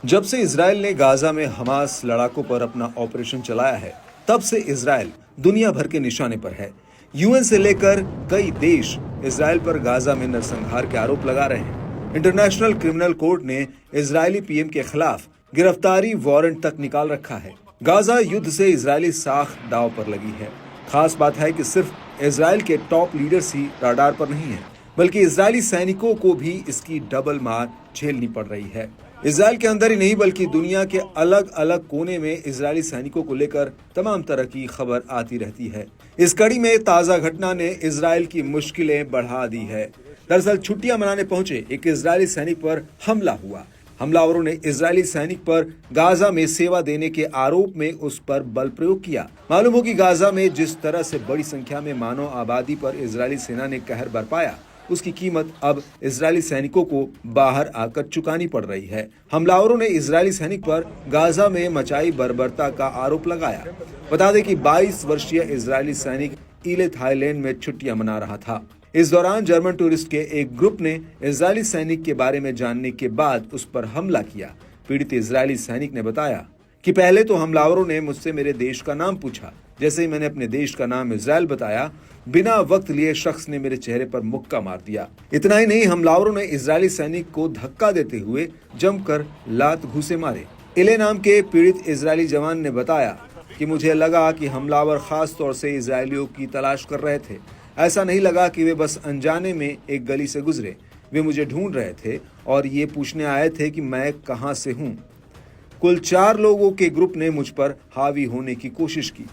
जब से इजराइल ने गाजा में हमास लड़ाकों पर अपना ऑपरेशन चलाया है, तब से इजराइल दुनिया भर के निशाने पर है। यूएन से लेकर कई देश इजराइल पर गाजा में नरसंहार के आरोप लगा रहे हैं। इंटरनेशनल क्रिमिनल कोर्ट ने इजरायली पीएम के खिलाफ गिरफ्तारी वारंट तक निकाल रखा है। गाजा युद्ध से इजरायली साख दांव पर लगी है। खास बात है कि सिर्फ इजराइल के टॉप लीडर्स ही रडार पर नहीं है, बल्कि इजरायली सैनिकों को भी इसकी डबल मार झेलनी पड़ रही है। इजराइल के अंदर ही नहीं बल्कि दुनिया के अलग अलग कोने में इजरायली सैनिकों को लेकर तमाम तरह की खबर आती रहती है। इस कड़ी में ताजा घटना ने इजराइल की मुश्किलें बढ़ा दी है। दरअसल छुट्टियां मनाने पहुंचे एक इजरायली सैनिक पर हमला हुआ। हमलावरों ने इजरायली सैनिक पर गाजा में सेवा देने के आरोप में उस पर बल प्रयोग किया। मालूम हो कि गाजा में जिस तरह से बड़ी संख्या में मानव आबादी पर इजरायली सेना ने कहर बरपाया, उसकी कीमत अब इजरायली सैनिकों को बाहर आकर चुकानी पड़ रही है। हमलावरों ने इजरायली सैनिक पर गाजा में मचाई बर्बरता का आरोप लगाया। बता दें कि 22 वर्षीय इजरायली सैनिक इले थाईलैंड में छुट्टियां मना रहा था। इस दौरान जर्मन टूरिस्ट के एक ग्रुप ने इजरायली सैनिक के बारे में जानने के बाद उस पर हमला किया। पीड़ित इजरायली सैनिक ने बताया कि पहले तो हमलावरों ने मुझसे मेरे देश का नाम पूछा। जैसे ही मैंने अपने देश का नाम इजराइल बताया, बिना वक्त लिए शख्स ने मेरे चेहरे पर मुक्का मार दिया। इतना ही नहीं, हमलावरों ने इजरायली सैनिक को धक्का देते हुए जमकर लात घूंसे मारे। इले नाम के पीड़ित इजरायली जवान ने बताया कि मुझे लगा कि हमलावर खास तौर से इजरायलियों की तलाश कर रहे थे। ऐसा नहीं लगा कि वे बस अनजाने में एक गली से गुजरे। वे मुझे ढूंढ रहे थे और ये पूछने आए थे कि मैं कहां से हूं। कुल 4 लोगों के ग्रुप ने मुझ पर हावी होने की कोशिश की।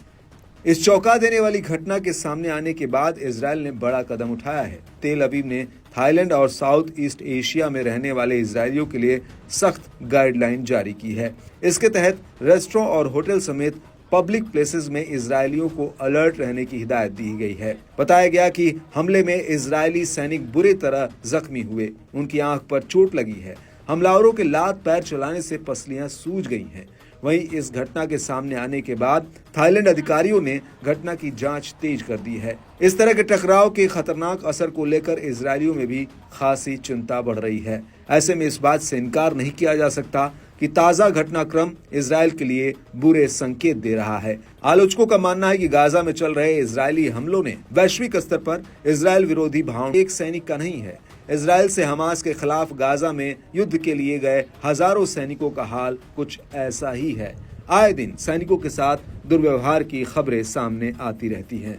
इस चौंका देने वाली घटना के सामने आने के बाद इजराइल ने बड़ा कदम उठाया है। तेल अवीव ने थाईलैंड और साउथ ईस्ट एशिया में रहने वाले इजरायलियों के लिए सख्त गाइडलाइन जारी की है। इसके तहत रेस्टोरेंट और होटल समेत पब्लिक प्लेसेस में इजरायलियों को अलर्ट रहने की हिदायत दी गई है। बताया गया कि हमले में इजरायली सैनिक बुरी तरह जख्मी हुए। उनकी आंख पर चोट लगी है। हमलावरों के लात पैर चलाने से पसलियां सूज गई हैं। वहीं इस घटना के सामने आने के बाद थाईलैंड अधिकारियों ने घटना की जांच तेज कर दी है। इस तरह के टकराव के खतरनाक असर को लेकर इजरायलियों में भी खासी चिंता बढ़ रही है। ऐसे में इस बात से इनकार नहीं किया जा सकता कि ताजा घटनाक्रम इजराइल के लिए बुरे संकेत दे रहा है। आलोचकों का मानना है कि गाजा में चल रहे इजरायली हमलों ने वैश्विक स्तर पर इजराइल विरोधी भावना एक सैनिक का नहीं है। इजराइल से हमास के खिलाफ गाजा में युद्ध के लिए गए हजारों सैनिकों का हाल कुछ ऐसा ही है। आए दिन सैनिकों के साथ दुर्व्यवहार की खबरें सामने आती रहती हैं।